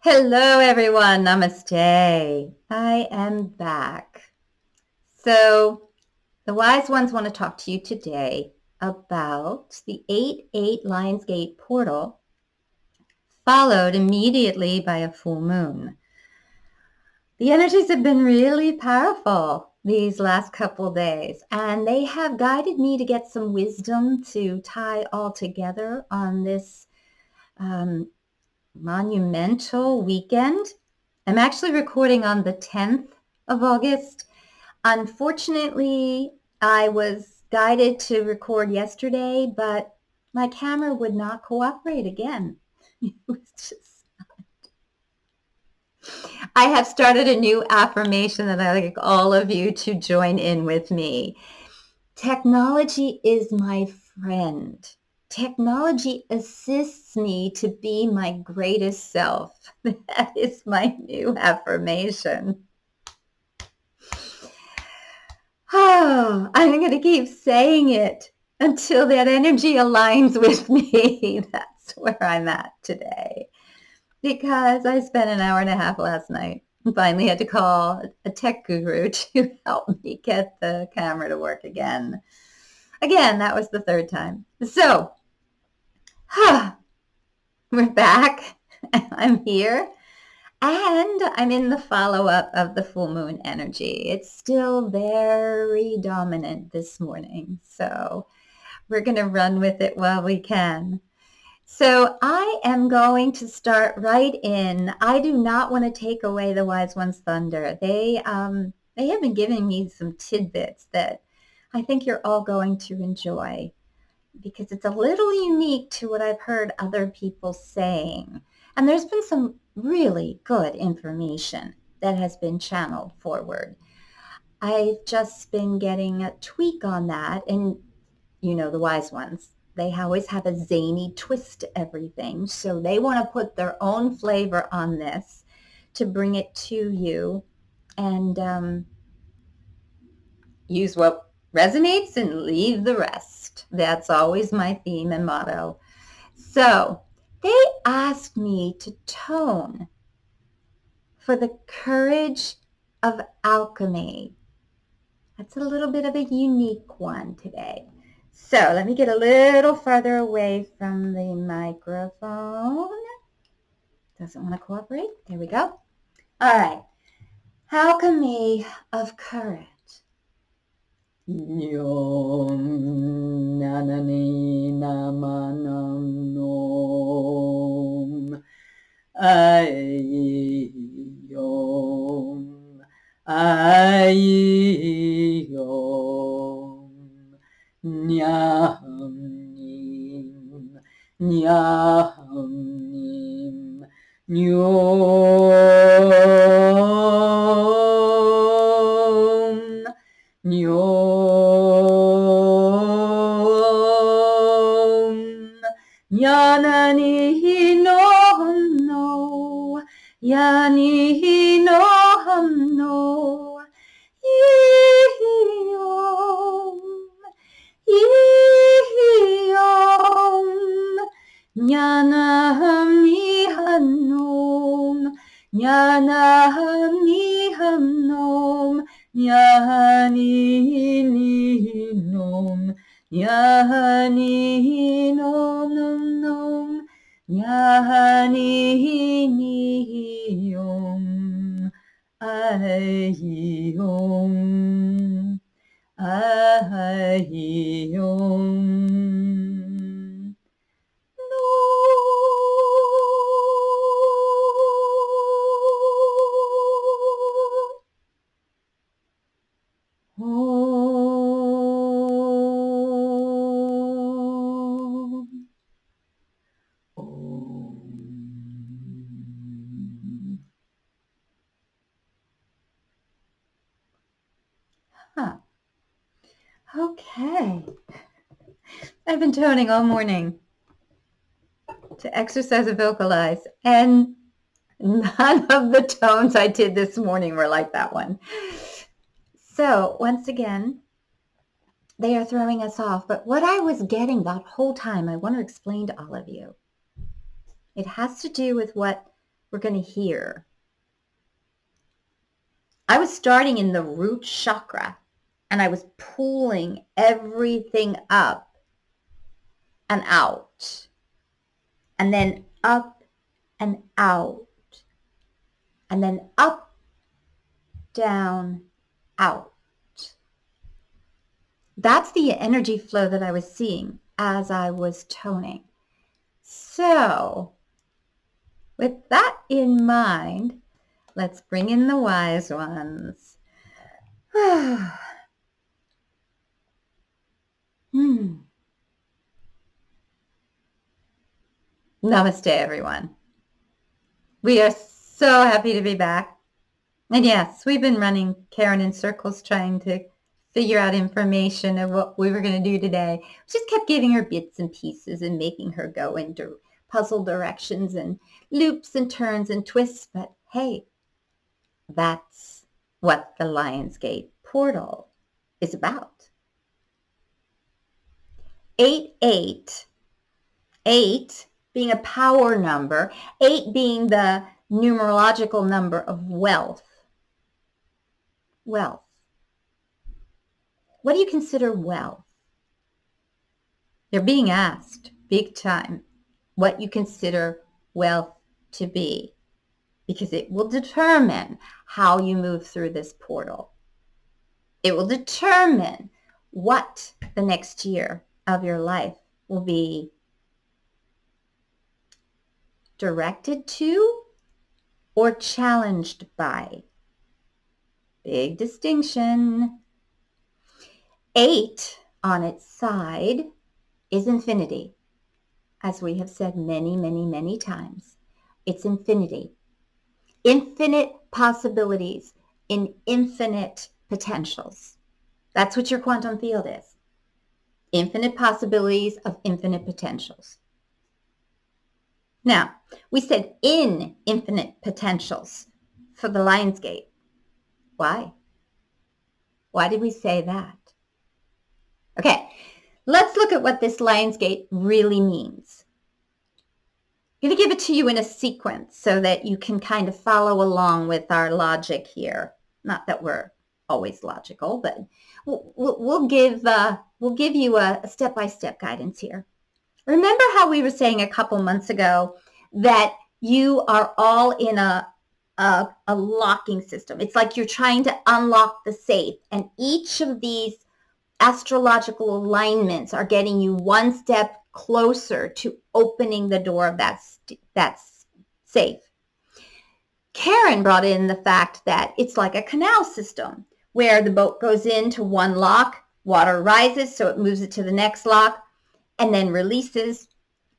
Hello, everyone. Namaste. I am back. So, the wise ones want to talk to you today about the 8-8 Lionsgate portal, followed immediately by a full moon. The energies have been really powerful these last couple days, and they have guided me to get some wisdom to tie all together on this monumental weekend. I'm actually recording on the 10th of August. Unfortunately, I was guided to record yesterday, but my camera would not cooperate again. It was just... I have started a new affirmation that I'd like all of you to join in with me. Technology is my friend. Technology assists me to be my greatest self. That is my new affirmation. Oh, I'm going to keep saying it until that energy aligns with me. That's where I'm at today. Because I spent an hour and a half last night and finally had to call a tech guru to help me get the camera to work again. Again, that was the third time. So, we're back. I'm here. And I'm in the follow-up of the full moon energy. It's still very dominant this morning. So we're going to run with it while we can. So I am going to start right in. I do not want to take away the Wise One's thunder. They have been giving me some tidbits that I think you're all going to enjoy, because it's a little unique to what I've heard other people saying. And there's been some really good information that has been channeled forward. I've just been getting a tweak on that. And you know, the wise ones, they always have a zany twist to everything. So they want to put their own flavor on this to bring it to you and use what resonates and leave the rest. That's always my theme and motto. So they asked me to tone for the courage of alchemy. That's a little bit of a unique one today. So let me get a little farther away from the microphone. Doesn't want to cooperate. There we go. All right. Alchemy of courage. Nyom nanani namanam nom ayom ayom nyam nim nyam nim nyom nyom nyanani no no yani no no yom yom nyanam nihanom nyanam nihanom nyani nom nyani nom nom nom nyani yom ayom ayom Okay. I've been toning all morning to exercise and vocalize, and none of the tones I did this morning were like that one. So once again, they are throwing us off. But what I was getting that whole time, I want to explain to all of you. It has to do with what we're going to hear. I was starting in the root chakra, and I was pulling everything up and out, and then up and out, and then up, down, out. That's the energy flow that I was seeing as I was toning. So, with that in mind, let's bring in the wise ones. Namaste, everyone. We are so happy to be back. And yes, we've been running Karen in circles trying to figure out information of what we were going to do today. We just kept giving her bits and pieces and making her go into puzzle directions and loops and turns and twists. But hey, that's what the Lionsgate portal is about. 888 being a power number, 8 being the numerological number of wealth. Wealth. What do you consider wealth? You're being asked big time what you consider wealth to be, because it will determine how you move through this portal. It will determine what the next year of your life will be directed to or challenged by. Big distinction. 8 on its side is infinity. As we have said many, many, many times, it's infinity. Infinite possibilities in infinite potentials. That's what your quantum field is. Infinite possibilities of infinite potentials. Now, we said in infinite potentials for the Lionsgate. Why? Why did we say that? Okay, let's look at what this Lionsgate really means. I'm going to give it to you in a sequence so that you can kind of follow along with our logic here. Not that we're always logical, but we'll give you a step-by-step guidance here. Remember how we were saying a couple months ago that you are all in a locking system. It's like you're trying to unlock the safe, and each of these astrological alignments are getting you one step closer to opening the door of that safe. Karen brought in the fact that it's like a canal system where the boat goes into one lock, water rises, so it moves it to the next lock, and then releases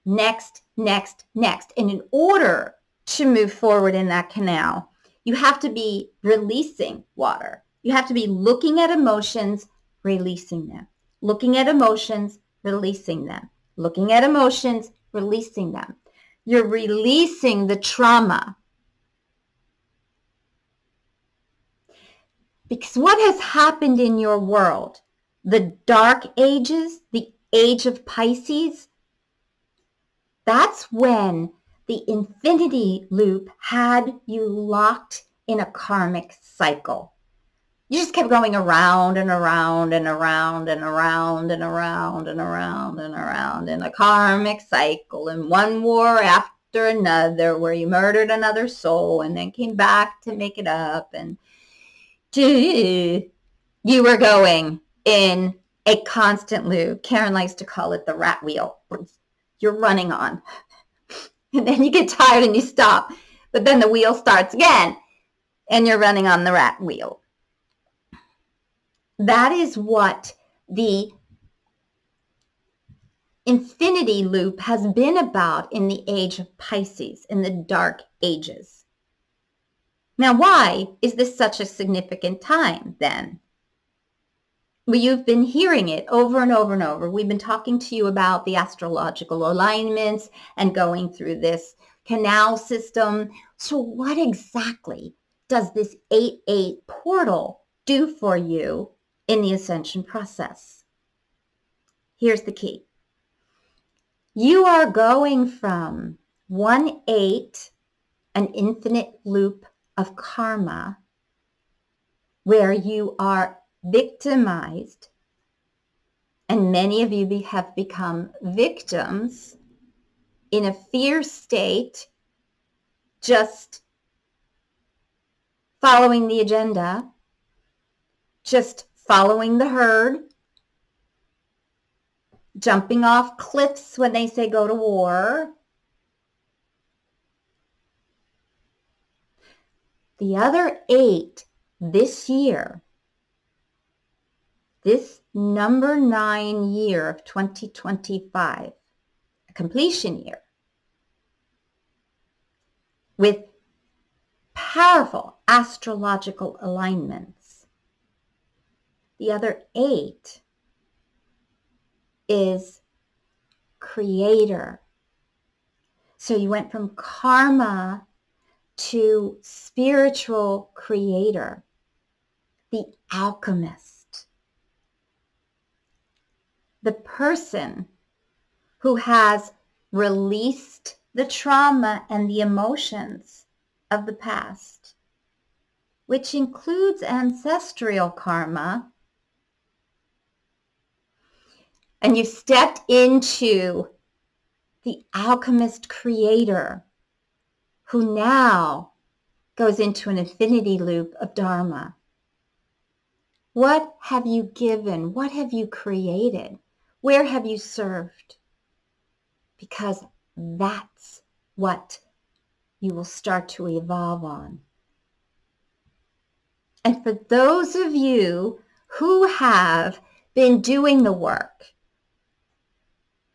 next, next, next. And in order to move forward in that canal, you have to be releasing water. You have to be looking at emotions, releasing them. Looking at emotions, releasing them. Looking at emotions, releasing them. You're releasing the trauma. Because what has happened in your world, the dark ages, the age of Pisces, that's when the infinity loop had you locked in a karmic cycle. You just kept going around and around and around and around and around and around and around in a karmic cycle, and one war after another where you murdered another soul and then came back to make it up, and you were going in a constant loop. Karen likes to call it the rat wheel. You're running on. And then you get tired and you stop. But then the wheel starts again and you're running on the rat wheel. That is what the infinity loop has been about in the age of Pisces, in the dark ages. Now, why is this such a significant time then? Well, you've been hearing it over and over and over. We've been talking to you about the astrological alignments and going through this canal system. So what exactly does this 8-8 portal do for you in the ascension process? Here's the key. You are going from 1-8 an infinite loop of karma where you are victimized, and many of you have become victims in a fear state, just following the agenda, just following the herd, jumping off cliffs when they say go to war. The other 8 this year, this number 9 year of 2025, a completion year, with powerful astrological alignments. The other 8 is creator. So you went from karma to spiritual creator, the alchemist, the person who has released the trauma and the emotions of the past, which includes ancestral karma, and you stepped into the alchemist creator who now goes into an infinity loop of dharma. What have you given? What have you created? Where have you served? Because that's what you will start to evolve on. And for those of you who have been doing the work,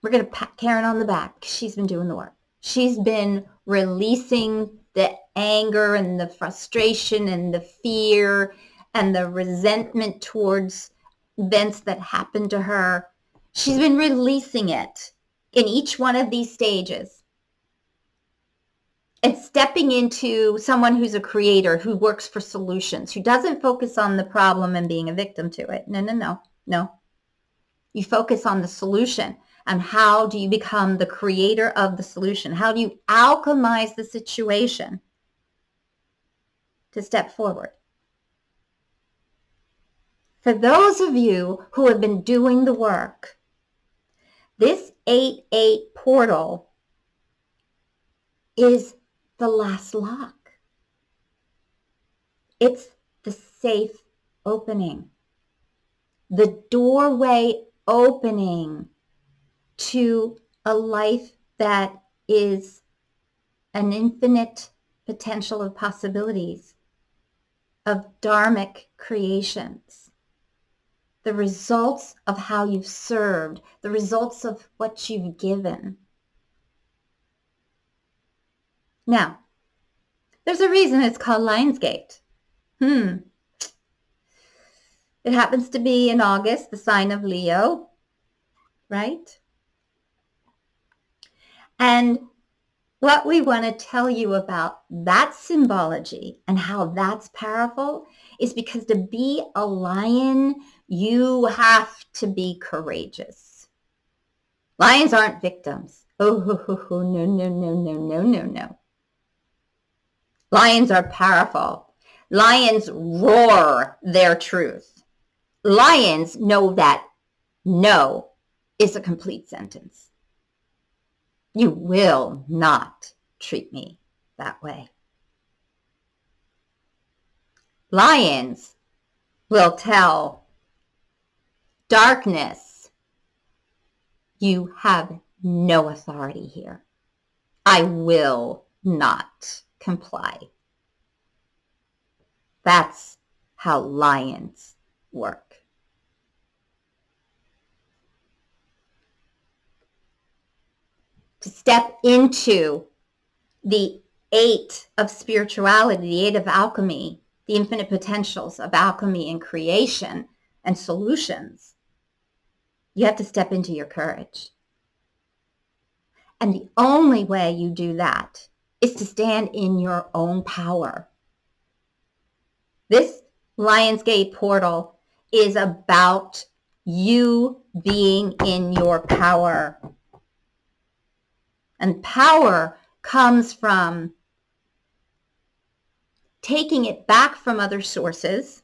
we're going to pat Karen on the back. She's been doing the work. She's been releasing the anger and the frustration and the fear and the resentment towards events that happened to her. She's been releasing it in each one of these stages and stepping into someone who's a creator, who works for solutions, who doesn't focus on the problem and being a victim to it. No. You focus on the solution. And how do you become the creator of the solution? How do you alchemize the situation to step forward? For those of you who have been doing the work, this 8-8 portal is the last lock. It's the safe opening, the doorway opening to a life that is an infinite potential of possibilities, of dharmic creations, the results of how you've served, the results of what you've given. Now, there's a reason it's called Lionsgate. It happens to be in August, the sign of Leo, right? And what we want to tell you about that symbology and how that's powerful is because to be a lion, you have to be courageous. Lions aren't victims. No. Lions are powerful. Lions roar their truth. Lions know that no is a complete sentence. You will not treat me that way. Lions will tell darkness, you have no authority here. I will not comply. That's how lions work. To step into the 8 of spirituality, the 8 of alchemy, the infinite potentials of alchemy and creation and solutions, you have to step into your courage. And the only way you do that is to stand in your own power. This Lionsgate portal is about you being in your power. And power comes from taking it back from other sources,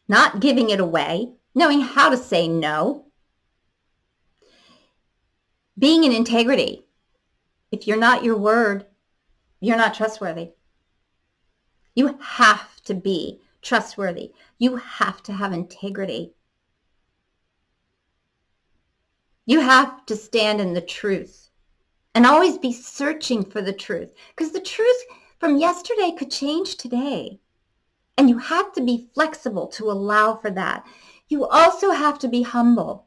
not giving it away, knowing how to say no, being in integrity. If you're not your word, you're not trustworthy. You have to be trustworthy. You have to have integrity. You have to stand in the truth and always be searching for the truth, because the truth from yesterday could change today. And you have to be flexible to allow for that. You also have to be humble,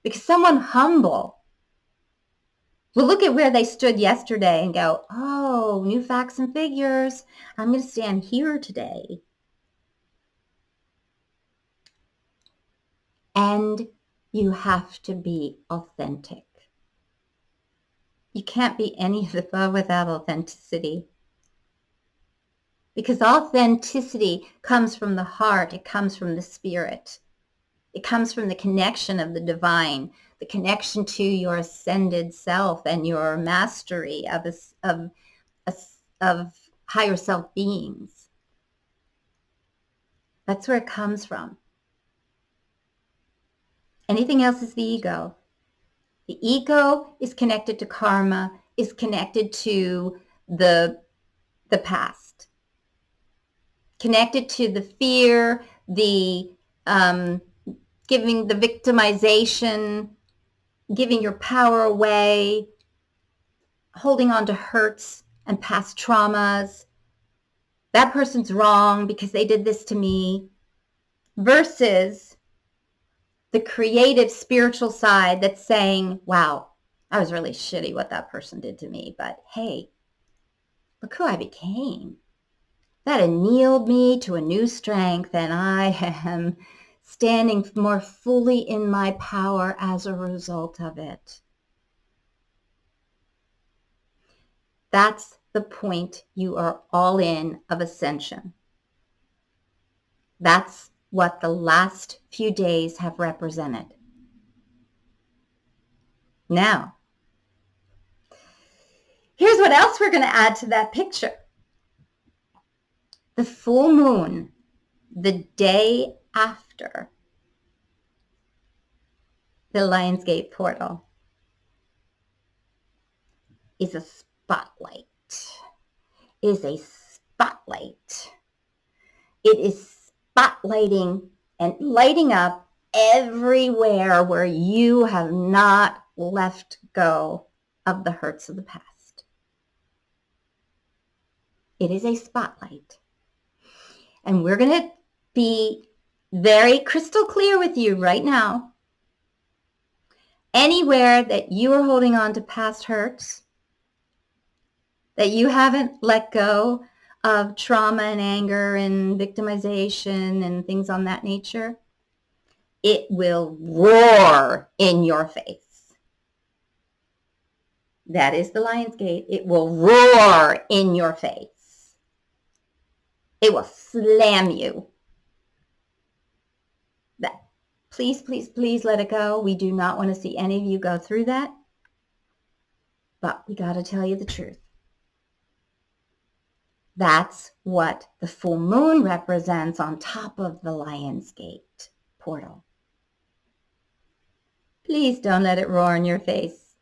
because someone humble will look at where they stood yesterday and go, oh, new facts and figures. I'm going to stand here today. And you have to be authentic. You can't be any of the above without authenticity. Because authenticity comes from the heart. It comes from the spirit. It comes from the connection of the divine, the connection to your ascended self and your mastery of higher self beings. That's where it comes from. Anything else is the ego. The ego is connected to karma, is connected to the past, connected to the fear, the giving the victimization, giving your power away, holding on to hurts and past traumas. That person's wrong because they did this to me, versus the creative spiritual side that's saying, wow, I was really shitty what that person did to me, but hey, look who I became. That annealed me to a new strength, and I am standing more fully in my power as a result of it. That's the point you are all in of ascension. That's what the last few days have represented. Now, here's what else we're going to add to that picture. The full moon, the day after the Lionsgate portal, is a spotlight. Is a spotlight. It is spotlighting and lighting up everywhere where you have not let go of the hurts of the past. It is a spotlight. And we're going to be very crystal clear with you right now. Anywhere that you are holding on to past hurts, that you haven't let go of trauma and anger and victimization and things on that nature, it will roar in your face. That is the Lionsgate. It will roar in your face. It will slam you. That, please, please, please let it go. We do not want to see any of you go through that. But we got to tell you the truth. That's what the full moon represents on top of the Lionsgate portal. Please don't let it roar in your face.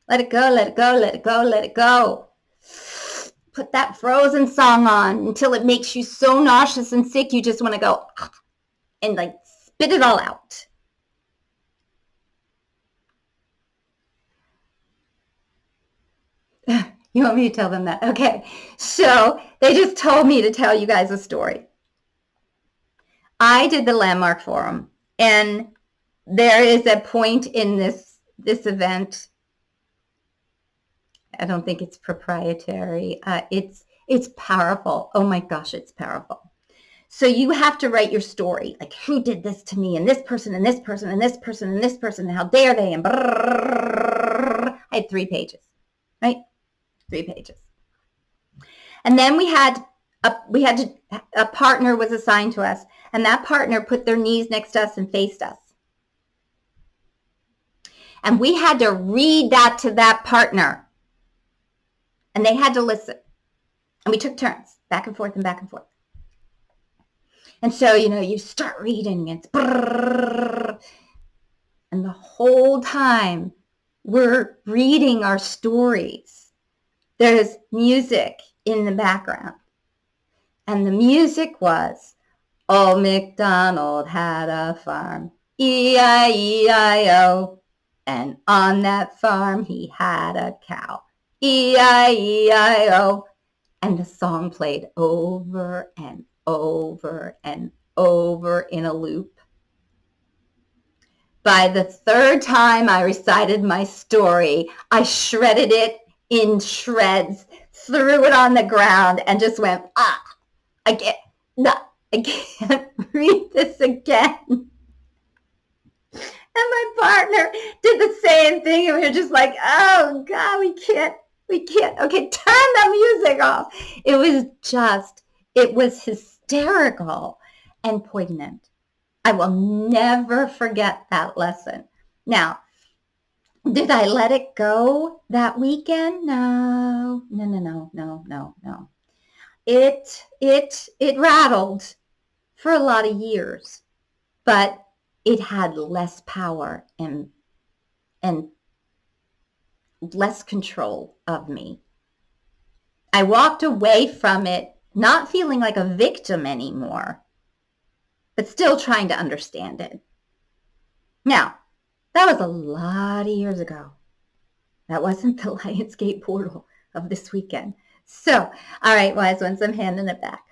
Let it go, let it go, let it go, let it go. Put that Frozen song on until it makes you so nauseous and sick you just want to go and like spit it all out. You want me to tell them that? Okay. So they just told me to tell you guys a story. I did the Landmark Forum, and there is a point in this event. I don't think it's proprietary. It's powerful. Oh my gosh, it's powerful. So you have to write your story, like who did this to me, and this person, and this person, and this person, and this person, and how dare they, and I had 3 pages, right? 3 pages. And then a partner was assigned to us, and that partner put their knees next to us and faced us. And we had to read that to that partner. And they had to listen. And we took turns, back and forth and back and forth. And so, you start reading, it's brrrr, and the whole time we're reading our stories, there's music in the background. And the music was, Old MacDonald had a farm, E-I-E-I-O. And on that farm he had a cow, E-I-E-I-O. And the song played over and over and over in a loop. By the third time I recited my story, I shredded it in shreds, threw it on the ground, and just went, I can't read this again. And my partner did the same thing, and we were just like, oh God, we can't. Okay, turn the music off. It was hysterical and poignant. I will never forget that lesson. Now, did I let it go that weekend? No. It rattled for a lot of years, but it had less power and less control of me. I walked away from it not feeling like a victim anymore, but still trying to understand it. Now, that was a lot of years ago. That wasn't the Lionsgate portal of this weekend. So, all right, wise ones, I'm handing it back.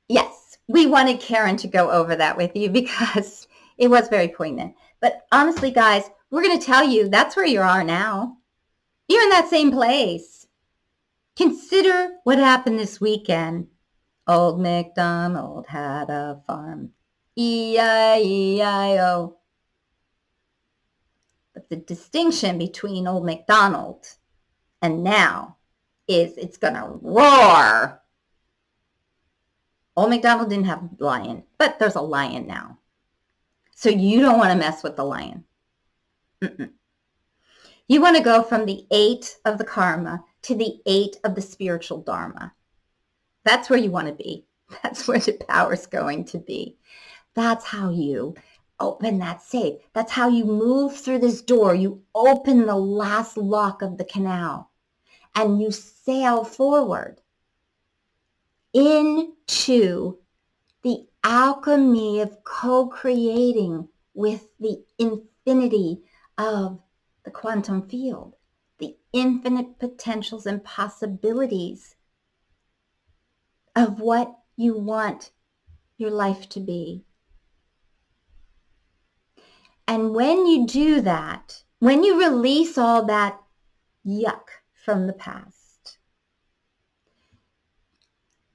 Yes, we wanted Karen to go over that with you because it was very poignant. But honestly, guys, we're going to tell you that's where you are now. You're in that same place. Consider what happened this weekend. Old MacDonald had a farm, E-I-E-I-O. But the distinction between Old MacDonald and now is it's going to roar. Old MacDonald didn't have a lion, but there's a lion now. So you don't want to mess with the lion. Mm-mm. You want to go from the 8 of the karma to the 8 of the spiritual dharma. That's where you want to be. That's where the power's going to be. That's how you open that safe. That's how you move through this door. You open the last lock of the canal and you sail forward into the alchemy of co-creating with the infinity of the quantum field, the infinite potentials and possibilities of what you want your life to be. And when you do that, when you release all that yuck from the past,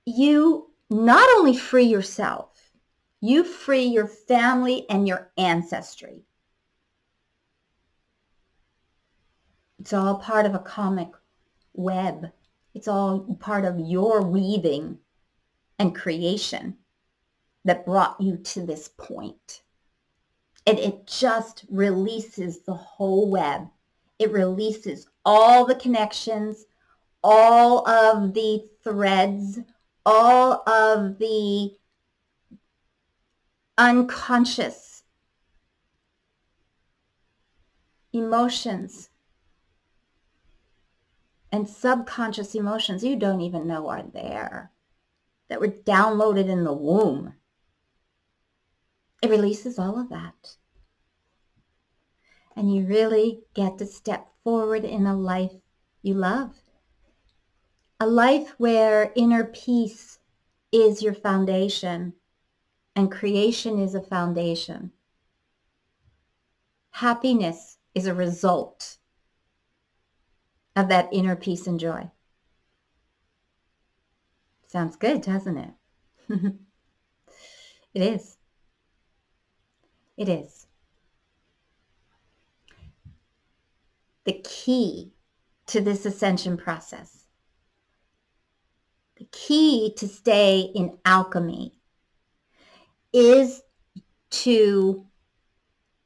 you not only free yourself, you free your family and your ancestry. It's all part of a karmic web. It's all part of your weaving and creation that brought you to this point. And it just releases the whole web. It releases all the connections, all of the threads, all of the unconscious emotions and subconscious emotions you don't even know are there, that were downloaded in the womb. It releases all of that. And you really get to step forward in a life you love. A life where inner peace is your foundation and creation is a foundation. Happiness is a result of that inner peace and joy. Sounds good, doesn't it? It is. It is. The key to this ascension process, the key to stay in alchemy, is to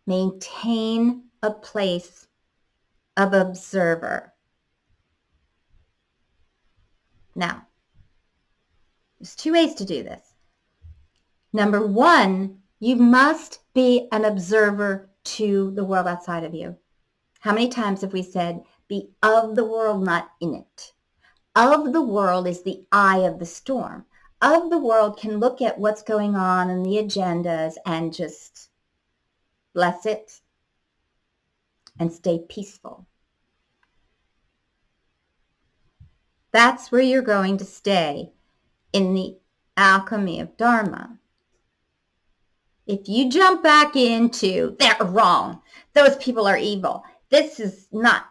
maintain a place of observer. Now, there's two ways to do this. Number one, you must be an observer to the world outside of you. How many times have we said, be of the world, not in it? Of the world is the eye of the storm. Of the world can look at what's going on and the agendas and just bless it and stay peaceful. That's where you're going to stay in the alchemy of Dharma. If you jump back into, they're wrong, those people are evil, this is not,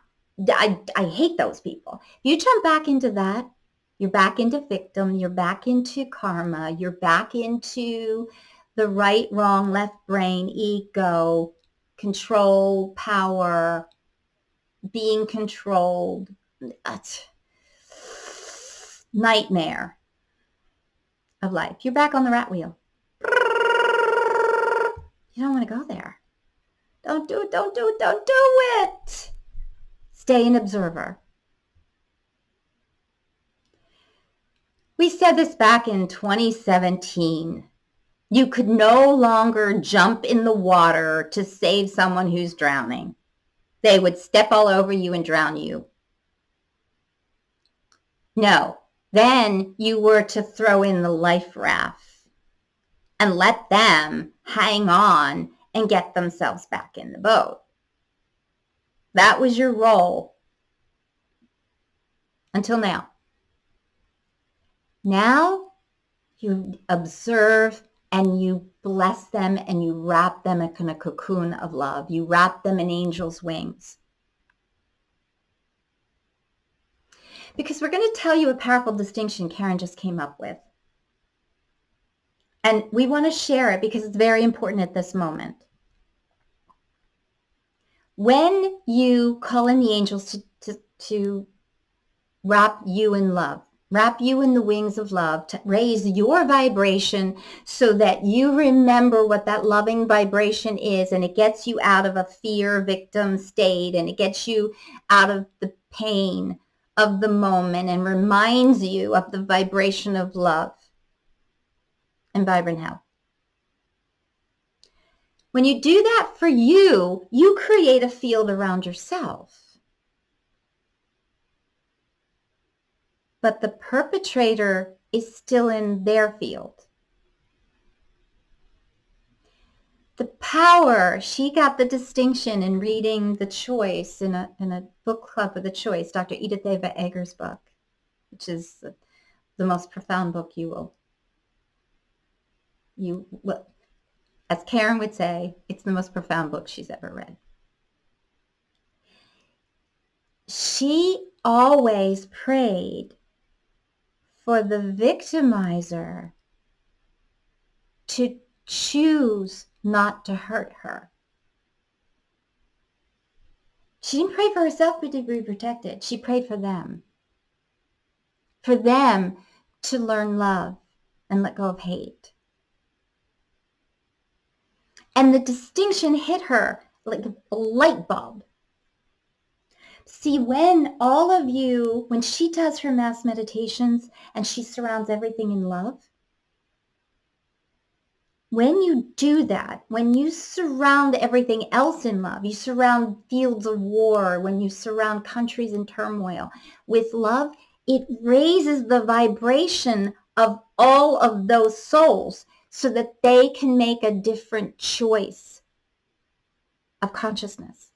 I hate those people. You jump back into that, you're back into victim, you're back into karma, you're back into the right, wrong, left brain, ego, control, power, being controlled. Nightmare of life. You're back on the rat wheel. You don't want to go there. Don't do it, don't do it, don't do it. Stay an observer. We said this back in 2017. You could no longer jump in the water to save someone who's drowning. They would step all over you and drown you. No, then you were to throw in the life raft and let them hang on and get themselves back in the boat. That was your role until now. Now you observe and you bless them and you wrap them in a cocoon of love. You wrap them in angels' wings. Because we're going to tell you a powerful distinction Karen just came up with. And we want to share it because it's very important at this moment. When you call in the angels to wrap you in love, wrap you in the wings of love, to raise your vibration so that you remember what that loving vibration is, and it gets you out of a fear victim state, and it gets you out of the pain of the moment and reminds you of the vibration of love and vibrant health. When you do that for you, you create a field around yourself. But the perpetrator is still in their field. The power, she got the distinction in reading The Choice in a book club of The Choice, Dr. Edith Eva Eger's book, which is the most profound book you will, as Karen would say, it's the most profound book she's ever read. She always prayed for the victimizer to choose not to hurt her. She didn't pray for herself to be protected. She prayed for them to learn love and let go of hate. And the distinction hit her like a light bulb. See, when she does her mass meditations and she surrounds everything in love, when you do that, when you surround everything else in love, you surround fields of war, when you surround countries in turmoil with love, it raises the vibration of all of those souls so that they can make a different choice of consciousness.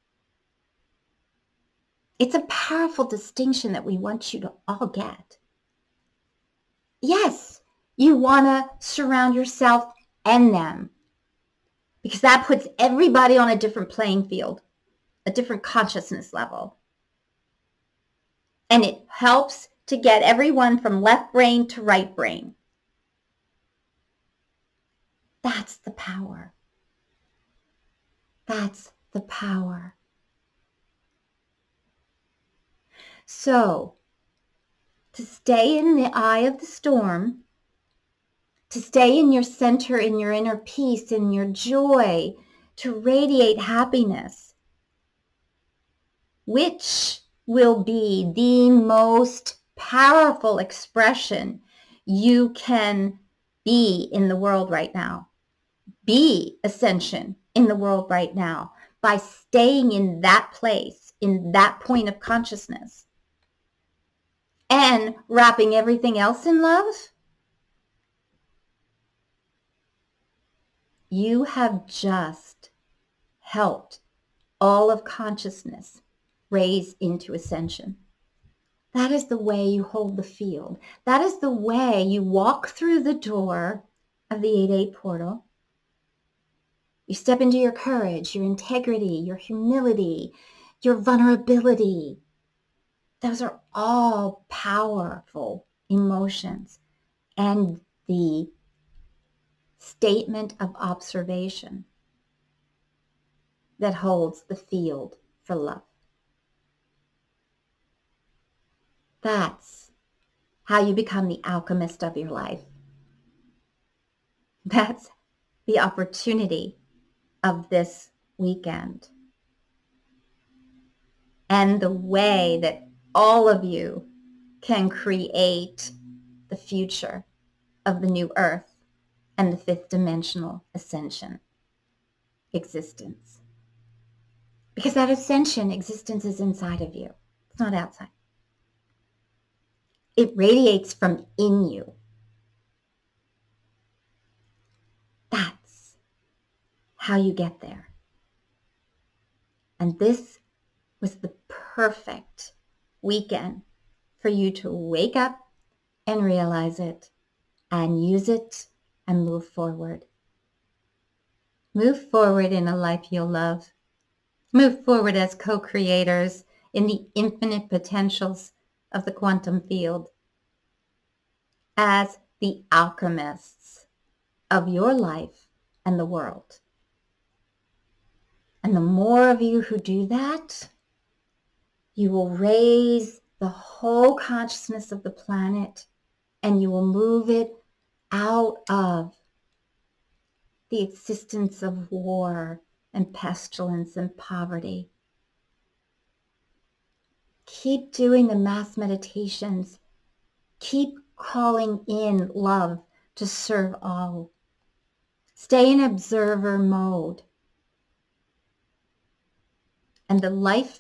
It's a powerful distinction that we want you to all get. Yes, you want to surround yourself and them, because that puts everybody on a different playing field, a different consciousness level. And it helps to get everyone from left brain to right brain. That's the power. That's the power. So, to stay in the eye of the storm, to stay in your center, in your inner peace, in your joy, to radiate happiness, which will be the most powerful expression you can be in the world right now. Be ascension in the world right now by staying in that place, in that point of consciousness, and wrapping everything else in love. You have just helped all of consciousness raise into ascension. That is the way you hold the field. That is the way you walk through the door of the 8-8 portal. You step into your courage, your integrity, your humility, your vulnerability. Those are all powerful emotions. And the statement of observation that holds the field for love. That's how you become the alchemist of your life. That's the opportunity of this weekend. And the way that all of you can create the future of the new earth and the fifth dimensional ascension existence. Because that ascension existence is inside of you. It's not outside. It radiates from in you. That's how you get there. And this was the perfect weekend for you to wake up and realize it and use it and move forward. Move forward in a life you'll love. Move forward as co-creators in the infinite potentials of the quantum field. As the alchemists of your life and the world. And the more of you who do that, you will raise the whole consciousness of the planet and you will move it out of the existence of war and pestilence and poverty. Keep doing the mass meditations. Keep calling in love to serve all. Stay in observer mode. And the life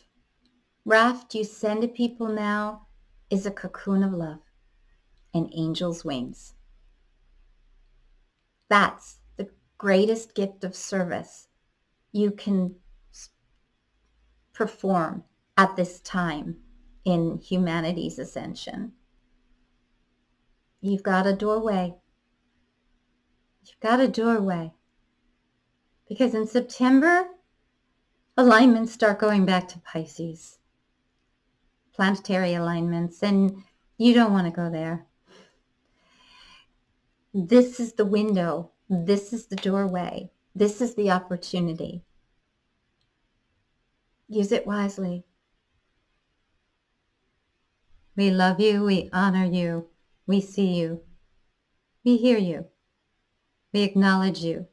raft you send to people now is a cocoon of love and angel's wings. That's the greatest gift of service you can perform at this time in humanity's ascension. You've got a doorway. You've got a doorway. Because in September, alignments start going back to Pisces. Planetary alignments, and you don't want to go there. This is the window. This is the doorway. This is the opportunity. Use it wisely. We love you. We honor you. We see you. We hear you. We acknowledge you.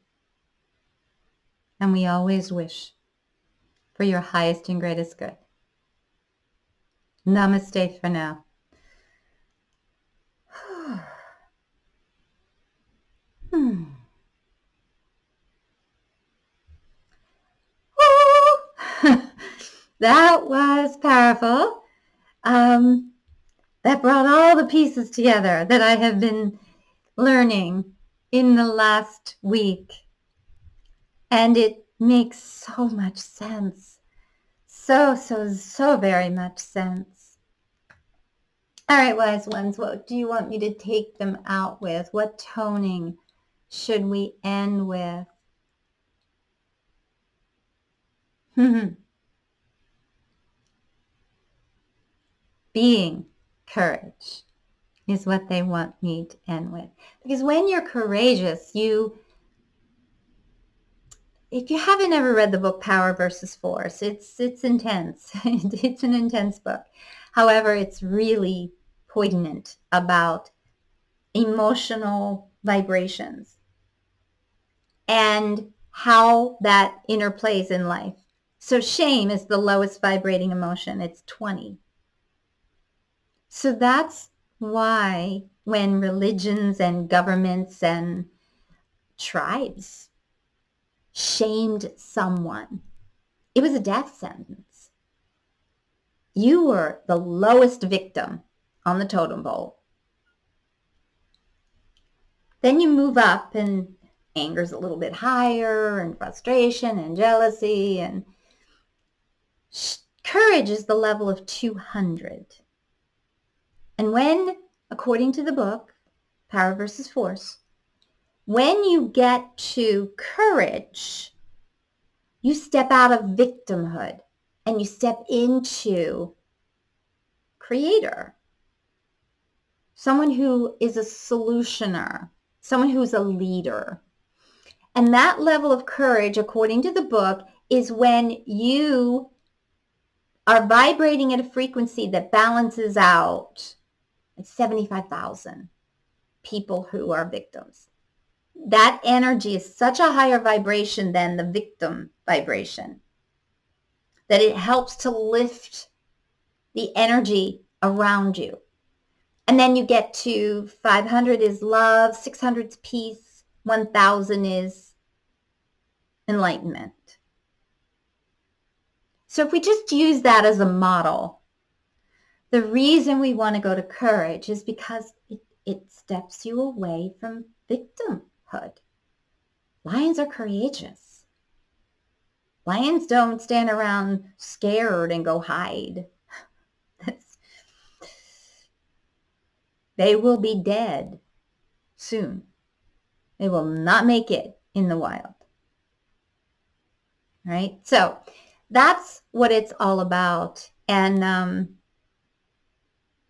And we always wish for your highest and greatest good. Namaste for now. That was powerful. That brought all the pieces together that I have been learning in the last week. And it makes so much sense. So very much sense. All right, wise ones, what do you want me to take them out with? What toning should we end with? Being courage is what they want me to end with. Because when you're courageous, if you haven't ever read the book Power versus Force, it's intense. It's an intense book. However, it's really poignant about emotional vibrations and how that interplays in life. So shame is the lowest vibrating emotion. It's 20. So that's why when religions and governments and tribes shamed someone, it was a death sentence. You were the lowest victim on the totem pole. Then you move up and anger's a little bit higher, and frustration and jealousy, and courage is the level of 200. And when, according to the book, Power versus Force, when you get to courage, you step out of victimhood and you step into creator, someone who is a solutioner, someone who's a leader. And that level of courage, according to the book, is when you are vibrating at a frequency that balances out 75,000 people who are victims. That energy is such a higher vibration than the victim vibration that it helps to lift the energy around you. And then you get to 500 is love, 600 is peace, 1,000 is enlightenment. So if we just use that as a model, the reason we want to go to courage is because it steps you away from victimhood. Lions are courageous. Lions don't stand around scared and go hide. They will be dead soon. They will not make it in the wild. Right? So that's what it's all about. And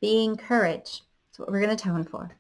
being courage. That's what we're going to tone for.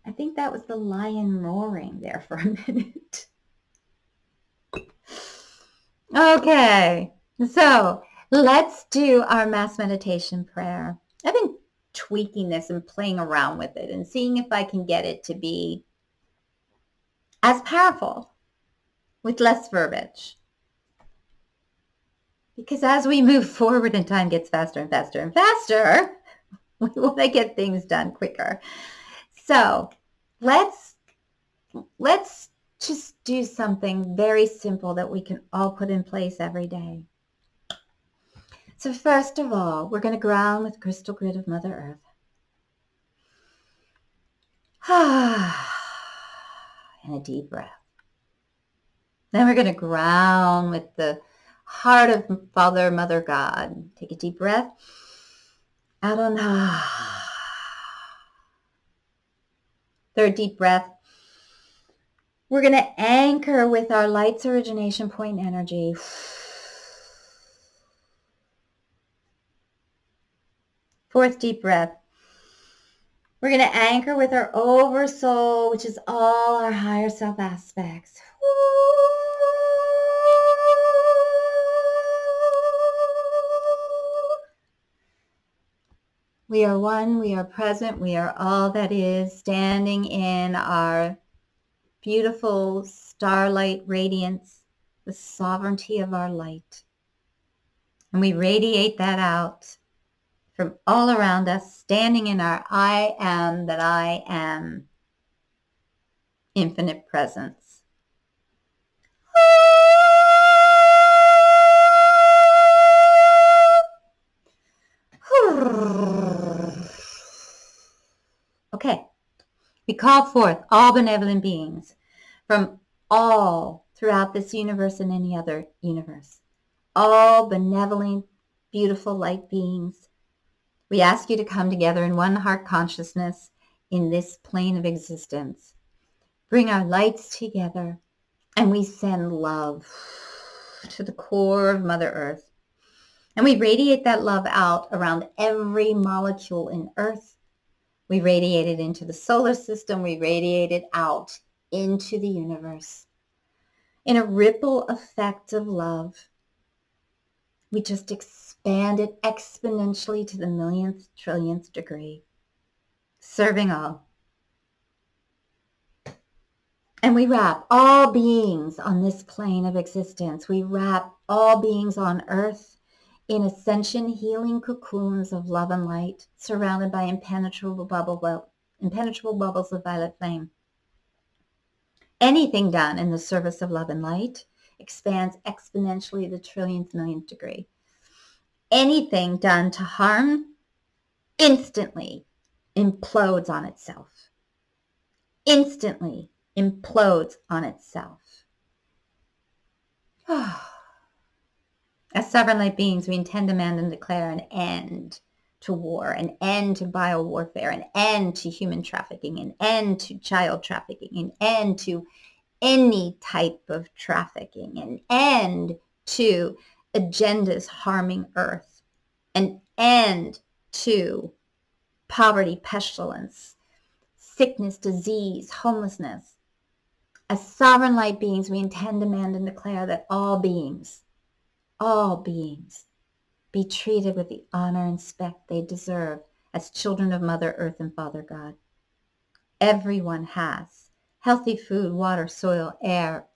I think that was the lion roaring there for a minute. Okay, so let's do our mass meditation prayer. I've been tweaking this and playing around with it and seeing if I can get it to be as powerful with less verbiage. Because as we move forward and time gets faster and faster and faster, we want to get things done quicker. So let's just do something very simple that we can all put in place every day. So first of all, we're going to ground with crystal grid of Mother Earth. And a deep breath. Then we're going to ground with the heart of Father, Mother, God. Take a deep breath. Out on third deep breath. We're going to anchor with our light's origination point energy. Fourth deep breath. We're going to anchor with our oversoul, which is all our higher self aspects. We are one, we are present, we are all that is, standing in our beautiful starlight radiance, the sovereignty of our light. And we radiate that out from all around us, standing in our I am that I am infinite presence. Okay, we call forth all benevolent beings from all throughout this universe and any other universe. All benevolent, beautiful light beings. We ask you to come together in one heart consciousness in this plane of existence. Bring our lights together, and we send love to the core of Mother Earth. And we radiate that love out around every molecule in Earth. We radiate it into the solar system. We radiate it out into the universe. In a ripple effect of love, we just expand it exponentially to the millionth, trillionth degree, serving all. And we wrap all beings on this plane of existence. We wrap all beings on Earth in ascension healing cocoons of love and light, surrounded by impenetrable bubbles of violet flame. Anything done in the service of love and light expands exponentially the trillionth, millionth degree. Anything done to harm instantly implodes on itself. Instantly implodes on itself. As sovereign light beings, we intend, demand, and declare an end to war, an end to biowarfare, an end to human trafficking, an end to child trafficking, an end to any type of trafficking, an end to agendas harming Earth, an end to poverty, pestilence, sickness, disease, homelessness. As sovereign light beings, we intend, demand, and declare that all beings be treated with the honor and respect they deserve as children of Mother Earth and Father God. Everyone has healthy food, water, soil, air,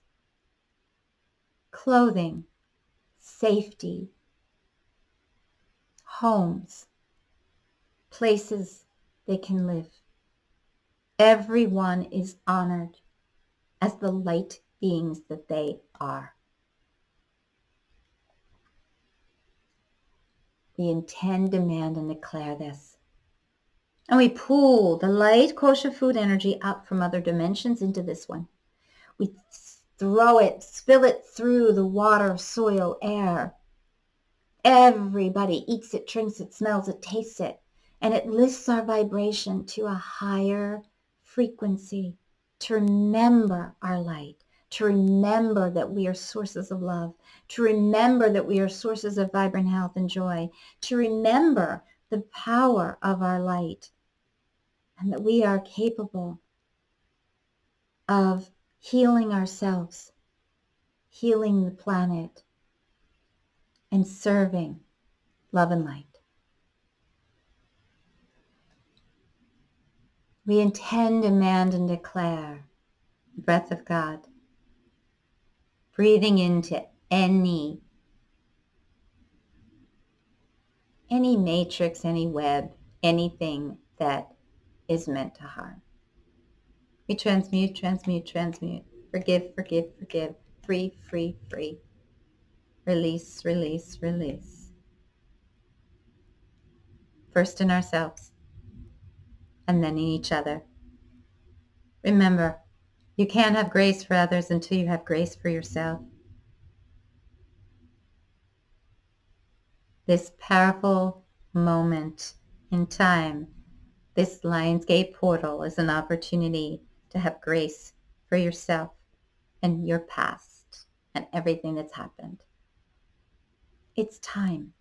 clothing, safety, homes, places they can live. Everyone is honored as the light beings that they are. We intend, demand, and declare this. And we pull the light kosher food energy up from other dimensions into this one. We throw it, spill it through the water, soil, air. Everybody eats it, drinks it, smells it, tastes it. And it lifts our vibration to a higher frequency, to remember our light, to remember that we are sources of love, to remember that we are sources of vibrant health and joy, to remember the power of our light, and that we are capable of healing ourselves, healing the planet, and serving love and light. We intend, demand, and declare the breath of God, breathing into any matrix, any web, anything that is meant to harm. We transmute, transmute, transmute. Forgive, forgive, forgive. Free, free, free. Release, release, release. First in ourselves, and then in each other. Remember, you can't have grace for others until you have grace for yourself. This powerful moment in time, this Lionsgate portal, is an opportunity to have grace for yourself and your past and everything that's happened. It's time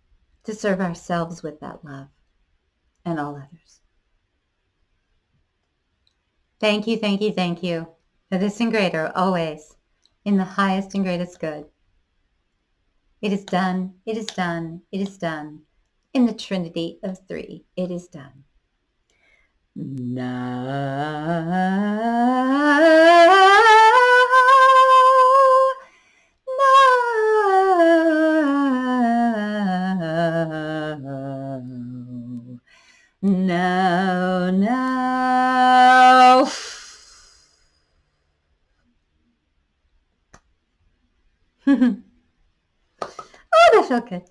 to serve ourselves with that love and all others. Thank you, thank you, thank you for this and greater, always, in the highest and greatest good. It is done, it is done, it is done. In the Trinity of Three, it is done. Now. Oh, that felt good.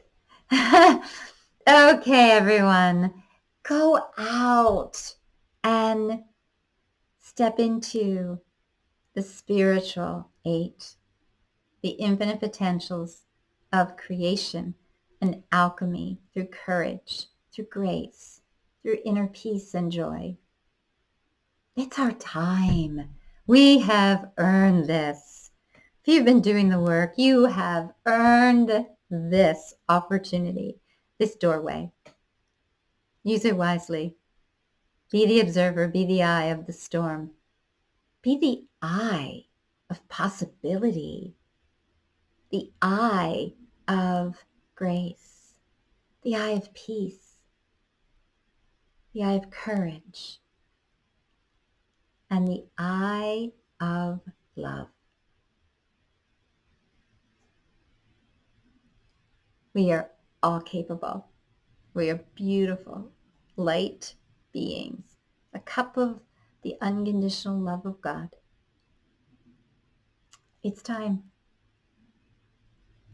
Okay, everyone, go out and step into the spiritual 8, the infinite potentials of creation and alchemy through courage, through grace, through inner peace and joy. It's our time. We have earned this. If you've been doing the work, you have earned this opportunity, this doorway. Use it wisely. Be the observer, be the eye of the storm. Be the eye of possibility, the eye of grace, the eye of peace, the eye of courage, and the eye of love. We are all capable. We are beautiful, light beings, a cup of the unconditional love of God. It's time.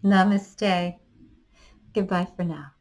Namaste. Goodbye for now.